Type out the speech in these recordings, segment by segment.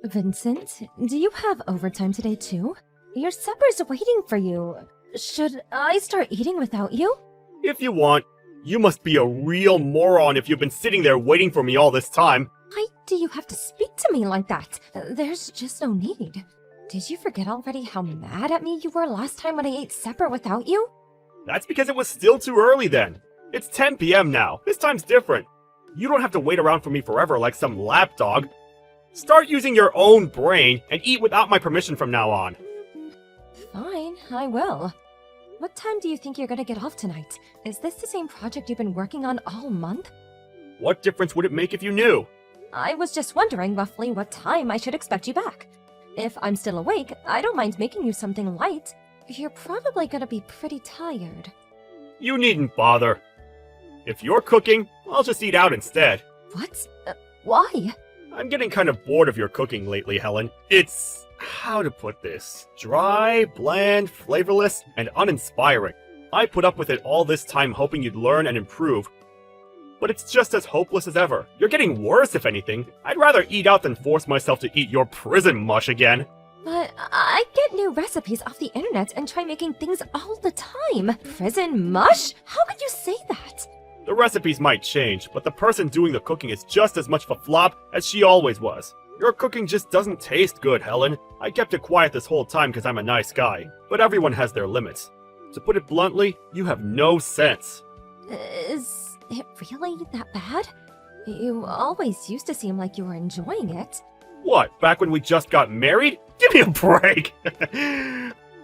Vincent, do you have overtime today too? Your supper's waiting for you. Should I start eating without you? If you want. You must be a real moron if you've been sitting there waiting for me all this time. Why do you have to speak to me like that? There's just no need. Did you forget already how mad at me you were last time when I ate supper without you? That's because it was still too early then. It's 10 p.m. now. This time's different. You don't have to wait around for me forever like some lapdog. Start using your own brain and eat without my permission from now on. Fine, I will. What time do you think you're gonna get off tonight? Is this the same project you've been working on all month? What difference would it make if you knew? I was just wondering roughly what time I should expect you back. If I'm still awake, I don't mind making you something light. You're probably gonna be pretty tired. You needn't bother. If you're cooking, I'll just eat out instead. What? Why? I'm getting kind of bored of your cooking lately, Helen. It's... how to put this? Dry, bland, flavorless, and uninspiring. I put up with it all this time hoping you'd learn and improve, but it's just as hopeless as ever. You're getting worse, if anything. I'd rather eat out than force myself to eat your prison mush again. But I get new recipes off the internet and try making things all the time. Prison mush? How could you say that? The recipes might change, but the person doing the cooking is just as much of a flop as she always was. Your cooking just doesn't taste good, Helen. I kept it quiet this whole time because I'm a nice guy, but everyone has their limits. To put it bluntly, you have no sense. Is it really that bad? You always used to seem like you were enjoying it. What, back when we just got married? Give me a break!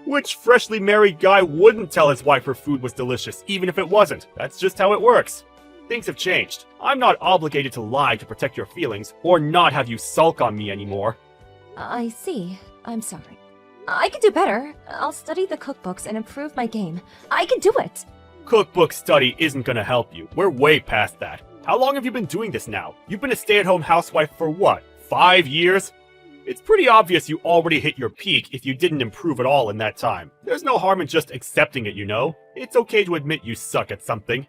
Which freshly married guy wouldn't tell his wife her food was delicious, even if it wasn't? That's just how it works. Things have changed. I'm not obligated to lie to protect your feelings, or not have you sulk on me anymore. I see. I'm sorry. I can do better. I'll study the cookbooks and improve my game. I can do it! Cookbook study isn't gonna help you. We're way past that. How long have you been doing this now? You've been a stay-at-home housewife for what, 5 years? It's pretty obvious you already hit your peak if you didn't improve at all in that time. There's no harm in just accepting it, you know? It's okay to admit you suck at something.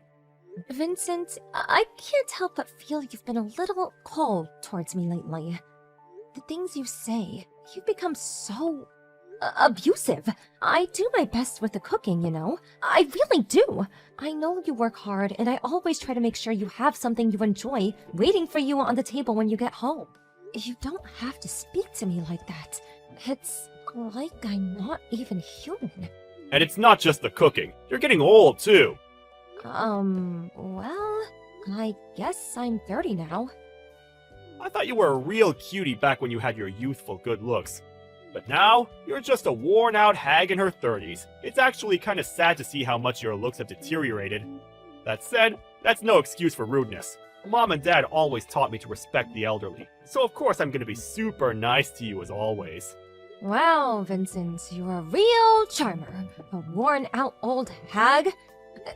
Vincent, I can't help but feel you've been a little cold towards me lately. The things you say, you've become so abusive. I do my best with the cooking, you know. I really do. I know you work hard, and I always try to make sure you have something you enjoy waiting for you on the table when you get home. You don't have to speak to me like that. It's like I'm not even human. And it's not just the cooking. You're getting old, too. Well, I guess I'm 30 now. I thought you were a real cutie back when you had your youthful good looks. But now, you're just a worn-out hag in her 30s. It's actually kind of sad to see how much your looks have deteriorated. That said, that's no excuse for rudeness. Mom and Dad always taught me to respect the elderly, so of course I'm gonna be super nice to you as always. Wow, Vincent, you're a real charmer. A worn-out old hag.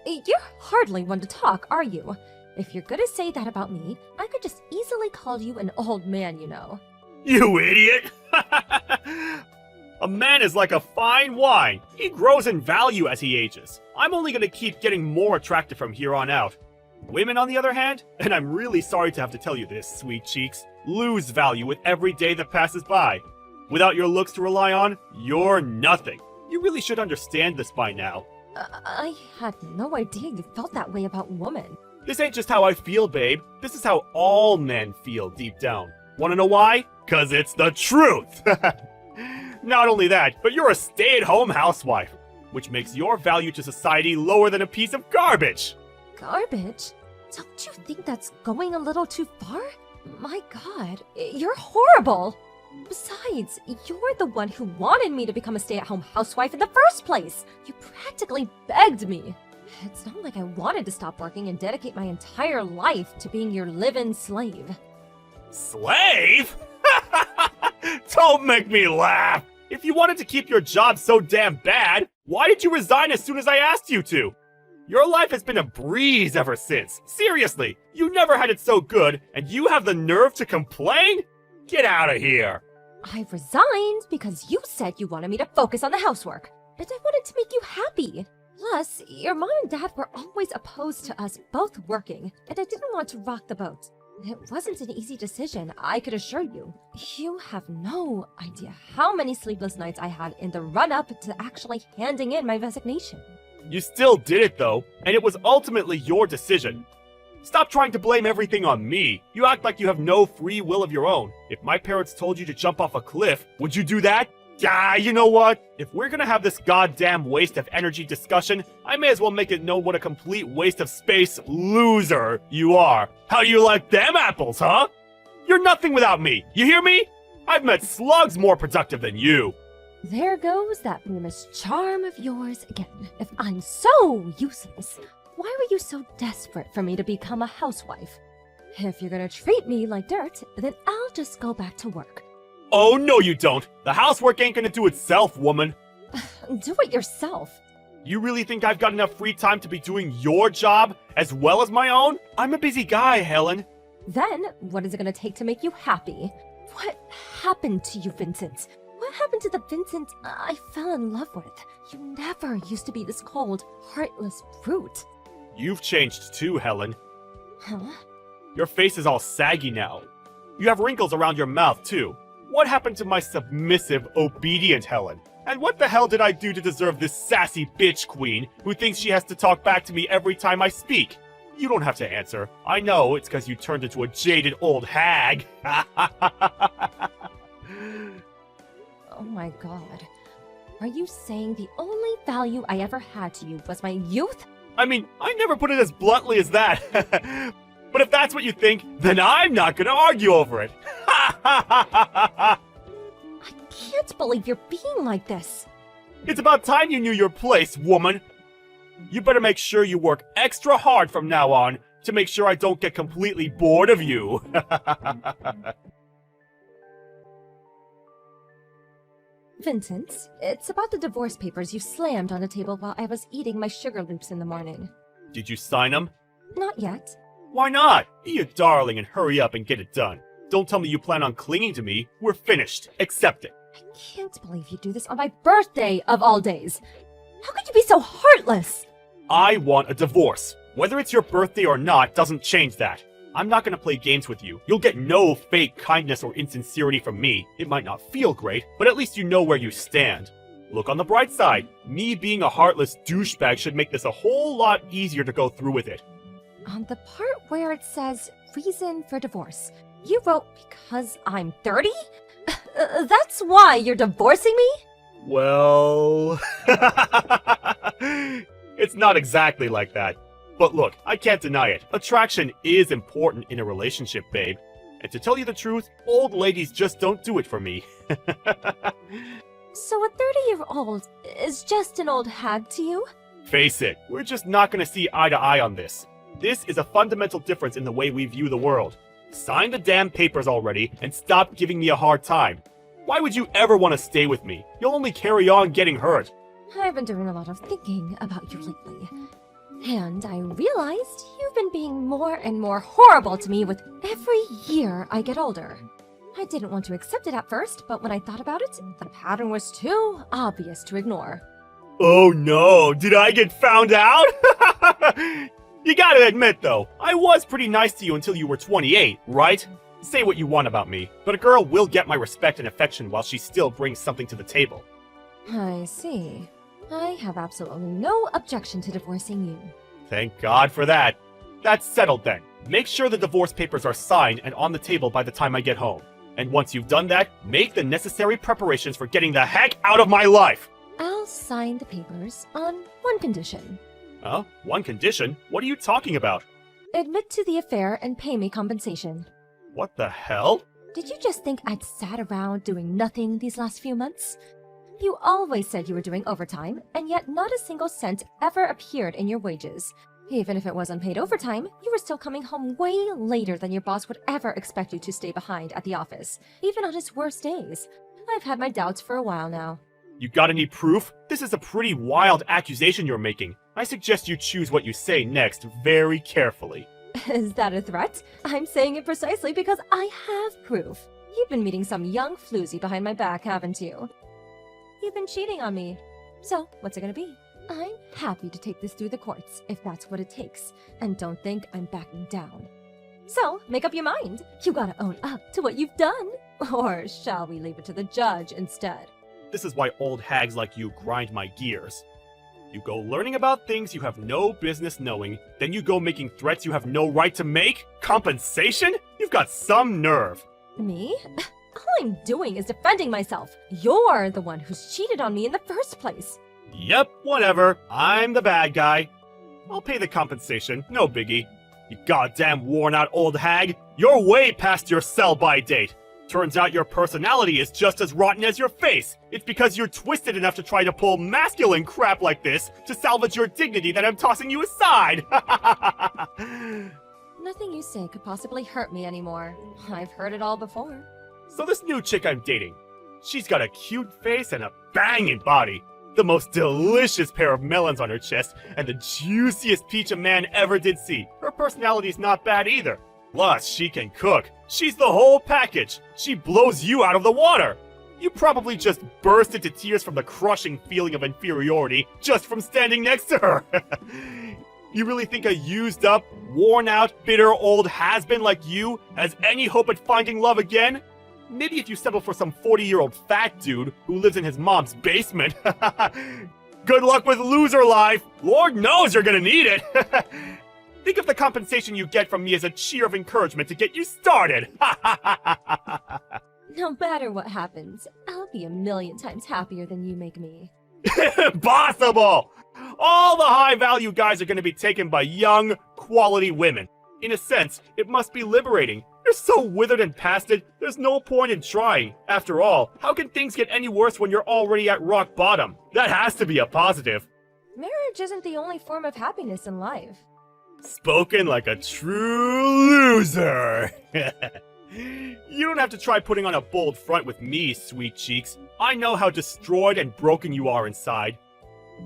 You're hardly one to talk, are you? If you're gonna say that about me, I could just easily call you an old man, you know. You idiot! A man is like a fine wine. He grows in value as he ages. I'm only gonna keep getting more attractive from here on out. Women, on the other hand, and I'm really sorry to have to tell you this, sweet cheeks, lose value with every day that passes by. Without your looks to rely on, you're nothing. You really should understand this by now. I had no idea you felt that way about women. This ain't just how I feel, babe. This is how all men feel deep down. Wanna know why? 'Cause it's the truth! Not only that, but you're a stay-at-home housewife, which makes your value to society lower than a piece of garbage! Garbage? Don't you think that's going a little too far? My god, you're horrible! Besides, you're the one who wanted me to become a stay-at-home housewife in the first place! You practically begged me! It's not like I wanted to stop working and dedicate my entire life to being your live-in slave. Slave? Don't make me laugh! If you wanted to keep your job so damn bad, why did you resign as soon as I asked you to? Your life has been a breeze ever since. Seriously, you never had it so good, and you have the nerve to complain? Get out of here! I resigned because you said you wanted me to focus on the housework, and I wanted to make you happy. Plus, your mom and dad were always opposed to us both working, and I didn't want to rock the boat. It wasn't an easy decision, I could assure you. You have no idea how many sleepless nights I had in the run-up to actually handing in my resignation. You still did it though, and it was ultimately your decision. Stop trying to blame everything on me. You act like you have no free will of your own. If my parents told you to jump off a cliff, would you do that? Ah, you know what? If we're gonna have this goddamn waste of energy discussion, I may as well make it known what a complete waste of space loser you are. How you like them apples, huh? You're nothing without me, you hear me? I've met slugs more productive than you. There goes that famous charm of yours again. If I'm so useless, why were you so desperate for me to become a housewife? If you're gonna treat me like dirt, then I'll just go back to work. Oh, no you don't. The housework ain't gonna do itself, woman. Do it yourself. You really think I've got enough free time to be doing your job as well as my own? I'm a busy guy, Helen. Then, what is it gonna take to make you happy? What happened to you, Vincent? What happened to the Vincent I fell in love with? You never used to be this cold, heartless brute. You've changed too, Helen. Huh? Your face is all saggy now. You have wrinkles around your mouth, too. What happened to my submissive, obedient Helen? And what the hell did I do to deserve this sassy bitch queen who thinks she has to talk back to me every time I speak? You don't have to answer. I know it's because you turned into a jaded old hag. Oh my god. Are you saying the only value I ever had to you was my youth? I mean, I never put it as bluntly as that. But if that's what you think, then I'm not gonna argue over it. I can't believe you're being like this. It's about time you knew your place, woman. You better make sure you work extra hard from now on to make sure I don't get completely bored of you. Vincent, it's about the divorce papers you slammed on the table while I was eating my sugar loops in the morning. Did you sign them? Not yet. Why not? Be a darling and hurry up and get it done. Don't tell me you plan on clinging to me. We're finished. Accept it. I can't believe you do this on my birthday of all days. How could you be so heartless? I want a divorce. Whether it's your birthday or not doesn't change that. I'm not gonna play games with you. You'll get no fake kindness or insincerity from me. It might not feel great, but at least you know where you stand. Look on the bright side. Me being a heartless douchebag should make this a whole lot easier to go through with it. On the part where it says reason for divorce, you wrote because I'm 30? That's why you're divorcing me? Well... It's not exactly like that. But look, I can't deny it. Attraction is important in a relationship, babe. And to tell you the truth, old ladies just don't do it for me. So a 30-year-old is just an old hag to you? Face it, we're just not gonna see eye to eye on this. This is a fundamental difference in the way we view the world. Sign the damn papers already and stop giving me a hard time. Why would you ever want to stay with me? You'll only carry on getting hurt. I've been doing a lot of thinking about you lately. And I realized you've been being more and more horrible to me with every year I get older. I didn't want to accept it at first, but when I thought about it, the pattern was too obvious to ignore. Oh no, did I get found out? You gotta admit though, I was pretty nice to you until you were 28, right? Say what you want about me, but a girl will get my respect and affection while she still brings something to the table. I see. I have absolutely no objection to divorcing you. Thank God for that. That's settled then. Make sure the divorce papers are signed and on the table by the time I get home. And once you've done that, make the necessary preparations for getting the heck out of my life! I'll sign the papers on one condition. Huh? One condition? What are you talking about? Admit to the affair and pay me compensation. What the hell? Did you just think I'd sat around doing nothing these last few months? You always said you were doing overtime, and yet not a single cent ever appeared in your wages. Even if it was unpaid overtime, you were still coming home way later than your boss would ever expect you to stay behind at the office, even on his worst days. I've had my doubts for a while now. You got any proof? This is a pretty wild accusation you're making. I suggest you choose what you say next very carefully. Is that a threat? I'm saying it precisely because I have proof. You've been meeting some young floozy behind my back, haven't you? You've been cheating on me. So, what's it gonna be? I'm happy to take this through the courts, if that's what it takes, and don't think I'm backing down. So, make up your mind. You gotta own up to what you've done. Or shall we leave it to the judge instead? This is why old hags like you grind my gears. You go learning about things you have no business knowing, then you go making threats you have no right to make? Compensation? You've got some nerve. Me? All I'm doing is defending myself. You're the one who's cheated on me in the first place. Yep, whatever. I'm the bad guy. I'll pay the compensation, no biggie. You goddamn worn-out old hag. You're way past your sell-by date. Turns out your personality is just as rotten as your face. It's because you're twisted enough to try to pull masculine crap like this to salvage your dignity that I'm tossing you aside. Nothing you say could possibly hurt me anymore. I've heard it all before. So this new chick I'm dating, she's got a cute face and a banging body. The most delicious pair of melons on her chest, and the juiciest peach a man ever did see. Her personality's not bad either. Plus, she can cook. She's the whole package. She blows you out of the water. You probably just burst into tears from the crushing feeling of inferiority just from standing next to her. You really think a used up, worn out, bitter old has-been like you has any hope at finding love again? Maybe if you settle for some 40-year-old fat dude who lives in his mom's basement. Good luck with loser life. Lord knows you're gonna need it. Think of the compensation you get from me as a cheer of encouragement to get you started. No matter what happens, I'll be a million times happier than you make me. Impossible! All the high-value guys are gonna be taken by young, quality women. In a sense, it must be liberating. You're so withered and past it, there's no point in trying. After all, how can things get any worse when you're already at rock bottom? That has to be a positive. Marriage isn't the only form of happiness in life. Spoken like a true loser. You don't have to try putting on a bold front with me, sweet cheeks. I know how destroyed and broken you are inside.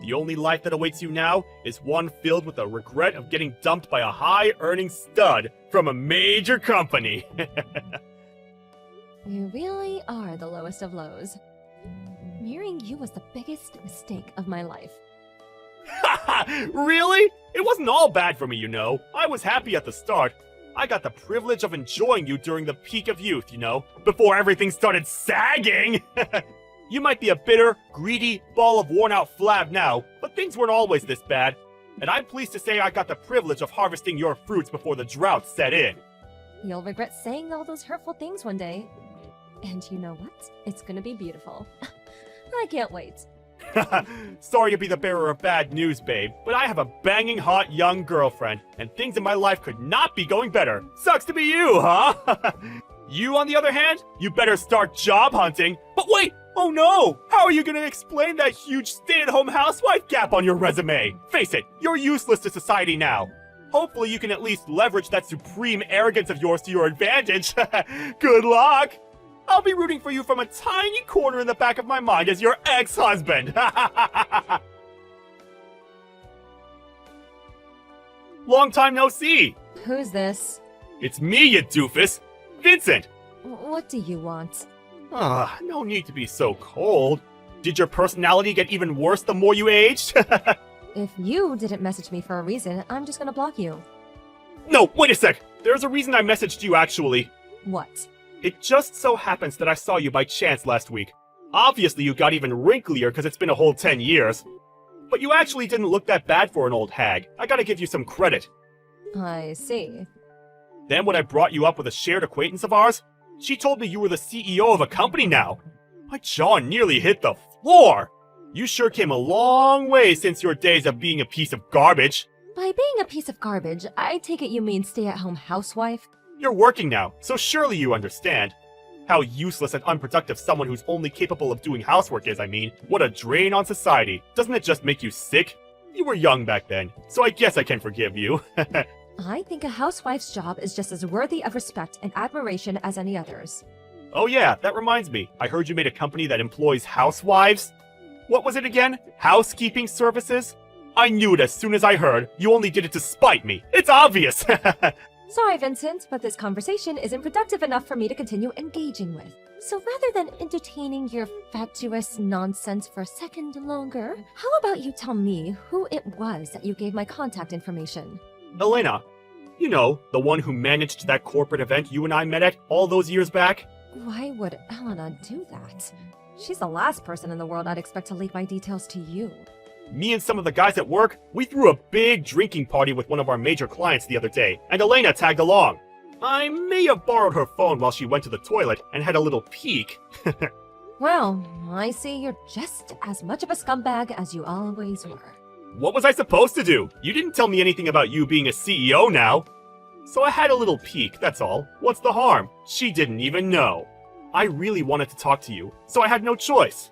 The only life that awaits you now is one filled with the regret of getting dumped by a high-earning stud from a major company. You really are the lowest of lows. Marrying you was the biggest mistake of my life. Really? It wasn't all bad for me, you know. I was happy at the start. I got the privilege of enjoying you during the peak of youth, you know, before everything started sagging. You might be a bitter, greedy ball of worn-out flab now, but things weren't always this bad. And I'm pleased to say I got the privilege of harvesting your fruits before the drought set in. You'll regret saying all those hurtful things one day. And you know what? It's gonna be beautiful. I can't wait. Sorry to be the bearer of bad news, babe, but I have a banging hot young girlfriend, and things in my life could not be going better. Sucks to be you, huh? You, on the other hand, you better start job hunting. But wait! Oh no! How are you gonna explain that huge stay-at-home housewife gap on your resume? Face it, you're useless to society now. Hopefully you can at least leverage that supreme arrogance of yours to your advantage. Good luck! I'll be rooting for you from a tiny corner in the back of my mind as your ex-husband. Long time no see. Who's this? It's me, you doofus. Vincent. What do you want? No need to be so cold. Did your personality get even worse the more you aged? If you didn't message me for a reason, I'm just gonna block you. No, wait a sec. There's a reason I messaged you, actually. What? It just so happens that I saw you by chance last week. Obviously you got even wrinklier because it's been a whole 10 years. But you actually didn't look that bad for an old hag. I gotta give you some credit. I see. Then when I brought you up with a shared acquaintance of ours, she told me you were the CEO of a company now. My jaw nearly hit the floor. You sure came a long way since your days of being a piece of garbage. By being a piece of garbage, I take it you mean stay-at-home housewife? You're working now, so surely you understand. How useless and unproductive someone who's only capable of doing housework is, I mean. What a drain on society. Doesn't it just make you sick? You were young back then, so I guess I can forgive you. I think a housewife's job is just as worthy of respect and admiration as any others. Oh yeah, that reminds me. I heard you made a company that employs housewives? What was it again? Housekeeping services? I knew it as soon as I heard. You only did it to spite me. It's obvious! Sorry, Vincent, but this conversation isn't productive enough for me to continue engaging with. So rather than entertaining your fatuous nonsense for a second longer, how about you tell me who it was that you gave my contact information? Elena. You know, the one who managed that corporate event you and I met at all those years back? Why would Elena do that? She's the last person in the world I'd expect to leak my details to you. Me and some of the guys at work, we threw a big drinking party with one of our major clients the other day, and Elena tagged along. I may have borrowed her phone while she went to the toilet and had a little peek. Well, I see you're just as much of a scumbag as you always were. What was I supposed to do? You didn't tell me anything about you being a CEO now. So I had a little peek, that's all. What's the harm? She didn't even know. I really wanted to talk to you, so I had no choice.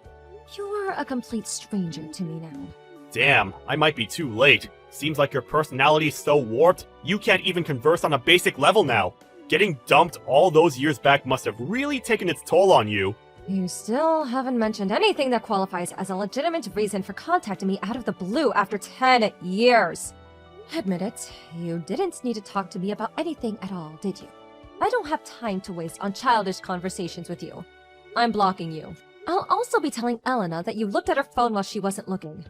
You're a complete stranger to me now. Damn, I might be too late. Seems like your personality's so warped, you can't even converse on a basic level now. Getting dumped all those years back must have really taken its toll on you. You still haven't mentioned anything that qualifies as a legitimate reason for contacting me out of the blue after 10 years. Admit it, you didn't need to talk to me about anything at all, did you? I don't have time to waste on childish conversations with you. I'm blocking you. I'll also be telling Elena that you looked at her phone while she wasn't looking.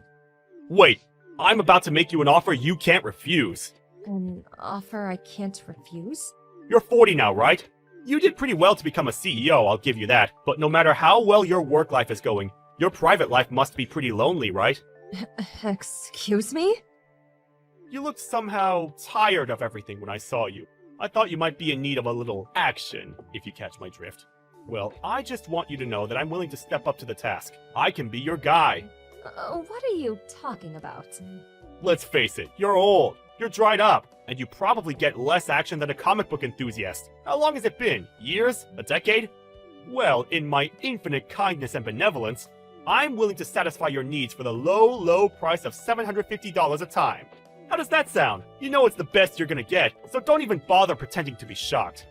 Wait, I'm about to make you an offer you can't refuse. An offer I can't refuse? You're 40 now, right? You did pretty well to become a CEO, I'll give you that. But no matter how well your work life is going, your private life must be pretty lonely, right? Excuse me? You looked somehow tired of everything when I saw you. I thought you might be in need of a little action, if you catch my drift. Well, I just want you to know that I'm willing to step up to the task. I can be your guy. What are you talking about? Let's face it, you're old, you're dried up, and you probably get less action than a comic book enthusiast. How long has it been? Years? A decade? Well, in my infinite kindness and benevolence, I'm willing to satisfy your needs for the low, low price of $750 a time. How does that sound? You know it's the best you're gonna get, so don't even bother pretending to be shocked.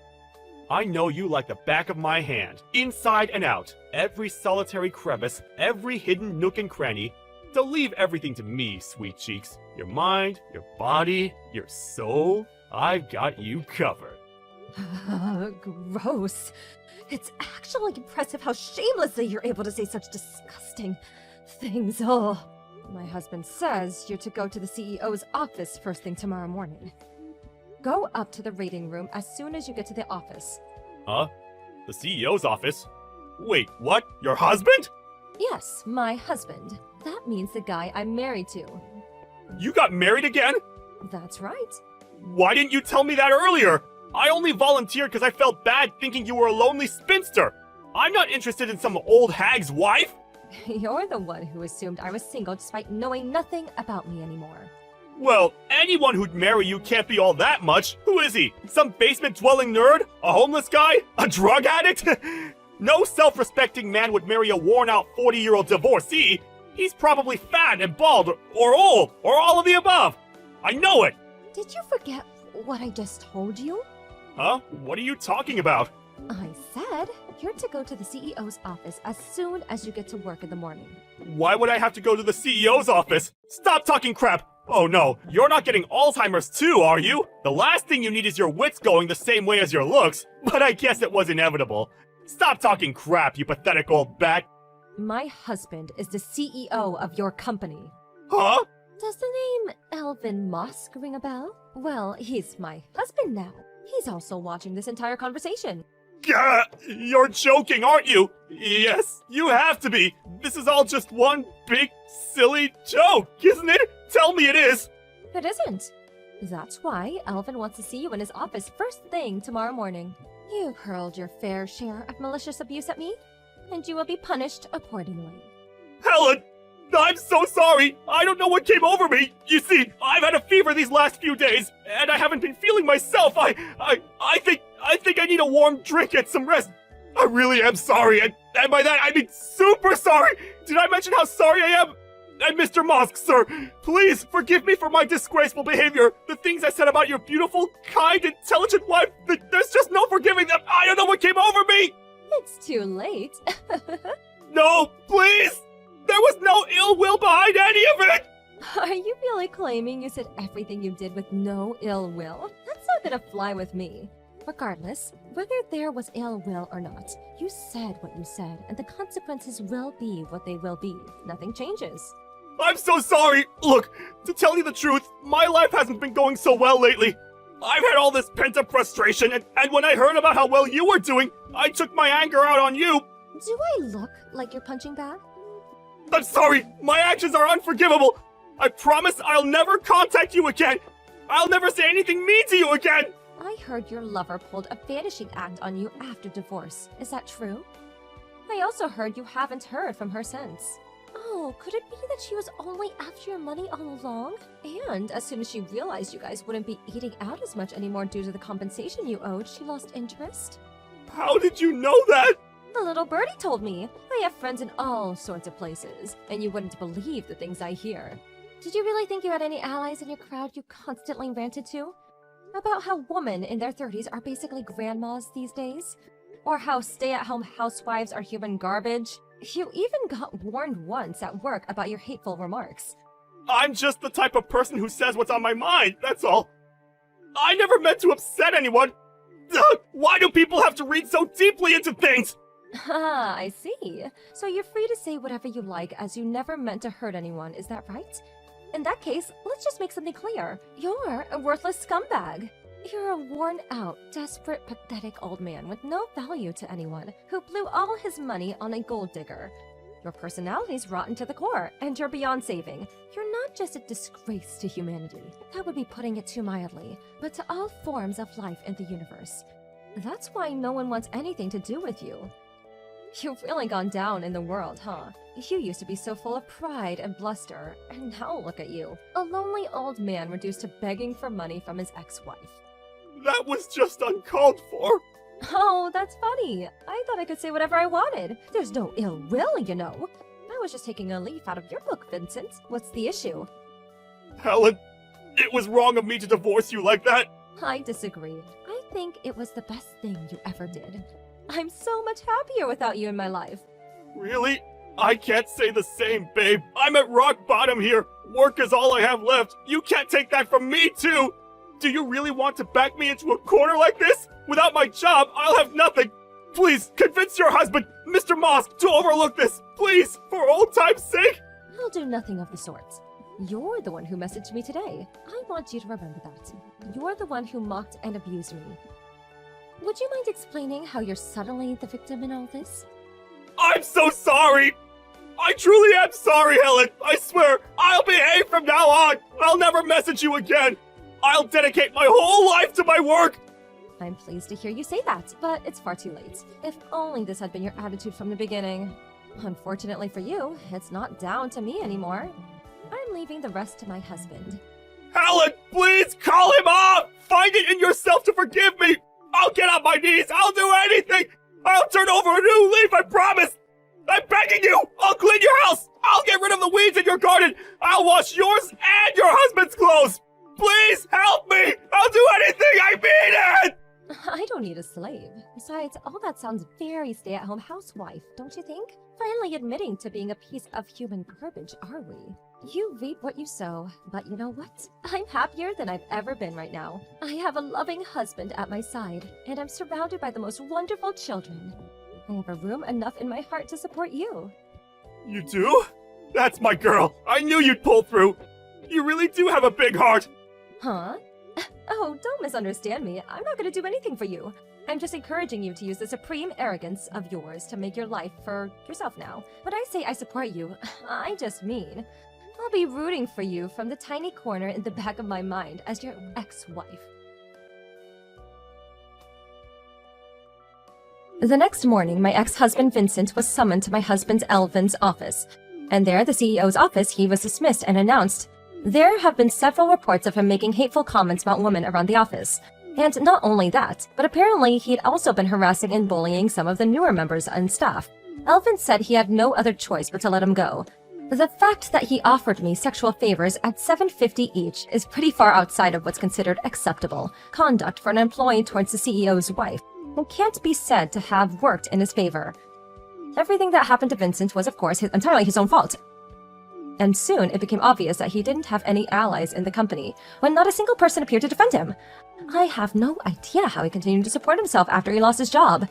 I know you like the back of my hand, inside and out, every solitary crevice, every hidden nook and cranny. So leave everything to me, sweet cheeks. Your mind, your body, your soul, I've got you covered. Gross. It's actually impressive how shamelessly you're able to say such disgusting things. Oh. My husband says you're to go to the CEO's office first thing tomorrow morning. Go up to the reading room as soon as you get to the office. Huh? The CEO's office? Wait, what? Your husband? Yes, my husband. That means the guy I'm married to. You got married again? That's right. Why didn't you tell me that earlier? I only volunteered because I felt bad thinking you were a lonely spinster. I'm not interested in some old hag's wife. You're the one who assumed I was single despite knowing nothing about me anymore. Well, anyone who'd marry you can't be all that much. Who is he? Some basement-dwelling nerd? A homeless guy? A drug addict? No self-respecting man would marry a worn-out 40-year-old divorcee. He's probably fat and bald, or old, or all of the above. I know it! Did you forget what I just told you? Huh? What are you talking about? I said you're to go to the CEO's office as soon as you get to work in the morning. Why would I have to go to the CEO's office? Stop talking crap! Oh no, you're not getting Alzheimer's too, are you? The last thing you need is your wits going the same way as your looks, but I guess it was inevitable. Stop talking crap, you pathetic old bat! My husband is the CEO of your company. Huh? Does the name Elvin Musk ring a bell? Well, he's my husband now. He's also watching this entire conversation. Gah! You're joking, aren't you? Yes, you have to be. This is all just one big, silly joke, isn't it? Tell me it is. It isn't. That's why Elvin wants to see you in his office first thing tomorrow morning. You've hurled your fair share of malicious abuse at me, and you will be punished accordingly. Helen! I'm so sorry! I don't know what came over me! You see, I've had a fever these last few days, and I haven't been feeling myself. I think I need a warm drink and some rest. I really am sorry, and by that I mean super sorry! Did I mention how sorry I am? And Mr. Musk, sir, please forgive me for my disgraceful behavior. The things I said about your beautiful, kind, intelligent wife, there's just no forgiving them. I don't know what came over me! It's too late. No, please! There was no ill will behind any of it! Are you really claiming you said everything you did with no ill will? That's not gonna fly with me. Regardless, whether there was ill will or not, you said what you said, and the consequences will be what they will be. Nothing changes. I'm so sorry! Look, to tell you the truth, my life hasn't been going so well lately. I've had all this pent-up frustration, and when I heard about how well you were doing, I took my anger out on you. Do I look like your punching bag? I'm sorry, my actions are unforgivable. I promise I'll never contact you again. I'll never say anything mean to you again. I heard your lover pulled a vanishing act on you after divorce. Is that true? I also heard you haven't heard from her since. Oh, could it be that she was only after your money all along? And as soon as she realized you guys wouldn't be eating out as much anymore due to the compensation you owed, she lost interest? How did you know that? The little birdie told me. I have friends in all sorts of places, and you wouldn't believe the things I hear. Did you really think you had any allies in your crowd you constantly ranted to? About how women in their 30s are basically grandmas these days? Or how stay-at-home housewives are human garbage? You even got warned once at work about your hateful remarks. I'm just the type of person who says what's on my mind, that's all. I never meant to upset anyone. Ugh, why do people have to read so deeply into things? Ah, I see. So you're free to say whatever you like as you never meant to hurt anyone, is that right? In that case, let's just make something clear. You're a worthless scumbag. You're a worn-out, desperate, pathetic old man with no value to anyone who blew all his money on a gold digger. Your personality's rotten to the core, and you're beyond saving. You're not just a disgrace to humanity. That would be putting it too mildly, but to all forms of life in the universe. That's why no one wants anything to do with you. You've really gone down in the world, huh? You used to be so full of pride and bluster, and now look at you. A lonely old man reduced to begging for money from his ex-wife. That was just uncalled for. Oh, that's funny. I thought I could say whatever I wanted. There's no ill will, you know. I was just taking a leaf out of your book, Vincent. What's the issue? Helen, it was wrong of me to divorce you like that. I disagree. I think it was the best thing you ever did. I'm so much happier without you in my life. Really? I can't say the same, babe. I'm at rock bottom here. Work is all I have left. You can't take that from me, too. Do you really want to back me into a corner like this? Without my job, I'll have nothing. Please, convince your husband, Mr. Moss, to overlook this. Please, for old time's sake. I'll do nothing of the sort. You're the one who messaged me today. I want you to remember that. You're the one who mocked and abused me. Would you mind explaining how you're suddenly the victim in all this? I'm so sorry. I truly am sorry, Helen. I swear, I'll behave from now on. I'll never message you again. I'll dedicate my whole life to my work. I'm pleased to hear you say that, but it's far too late. If only this had been your attitude from the beginning. Unfortunately for you, it's not down to me anymore. I'm leaving the rest to my husband. Helen, please call him up. Find it in yourself to forgive me. I'll get on my knees. I'll do anything. I'll turn over a new leaf, I promise. I'm begging you. I'll clean your house. I'll get rid of the weeds in your garden. I'll wash yours and your husband's clothes. Please help me. I'll do anything. I mean it. I don't need a slave. Besides, all that sounds very stay-at-home housewife, don't you think? Finally admitting to being a piece of human garbage, are we? You reap what you sow, but you know what? I'm happier than I've ever been right now. I have a loving husband at my side, and I'm surrounded by the most wonderful children. I have a room enough in my heart to support you. You do? That's my girl. I knew you'd pull through. You really do have a big heart. Huh? Oh, don't misunderstand me. I'm not going to do anything for you. I'm just encouraging you to use the supreme arrogance of yours to make your life for yourself now. When I say I support you, I just mean I'll be rooting for you from the tiny corner in the back of my mind as your ex-wife. The next morning, my ex-husband Vincent was summoned to my husband Elvin's office. And there, at the CEO's office, he was dismissed and announced, "There have been several reports of him making hateful comments about women around the office. And not only that, but apparently he'd also been harassing and bullying some of the newer members and staff. Elvin said he had no other choice but to let him go. The fact that he offered me sexual favors at $750 each is pretty far outside of what's considered acceptable conduct for an employee towards the CEO's wife, who can't be said to have worked in his favor. Everything that happened to Vincent was, of course, entirely his own fault. And soon it became obvious that he didn't have any allies in the company, when not a single person appeared to defend him. I have no idea how he continued to support himself after he lost his job.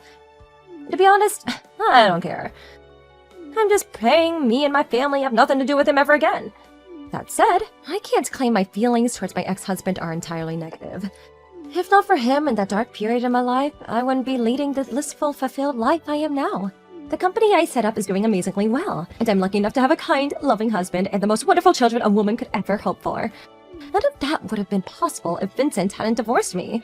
To be honest, I don't care. I'm just praying me and my family have nothing to do with him ever again. That said, I can't claim my feelings towards my ex-husband are entirely negative. If not for him and that dark period in my life, I wouldn't be leading the blissful, fulfilled life I am now. The company I set up is doing amazingly well, and I'm lucky enough to have a kind, loving husband and the most wonderful children a woman could ever hope for. None of that would have been possible if Vincent hadn't divorced me.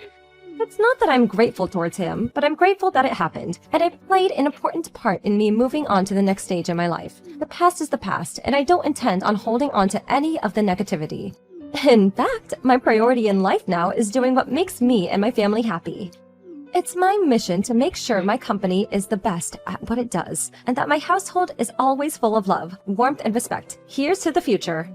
It's not that I'm grateful towards him, but I'm grateful that it happened, and it played an important part in me moving on to the next stage in my life. The past is the past, and I don't intend on holding on to any of the negativity. In fact, my priority in life now is doing what makes me and my family happy. It's my mission to make sure my company is the best at what it does, and that my household is always full of love, warmth, and respect. Here's to the future.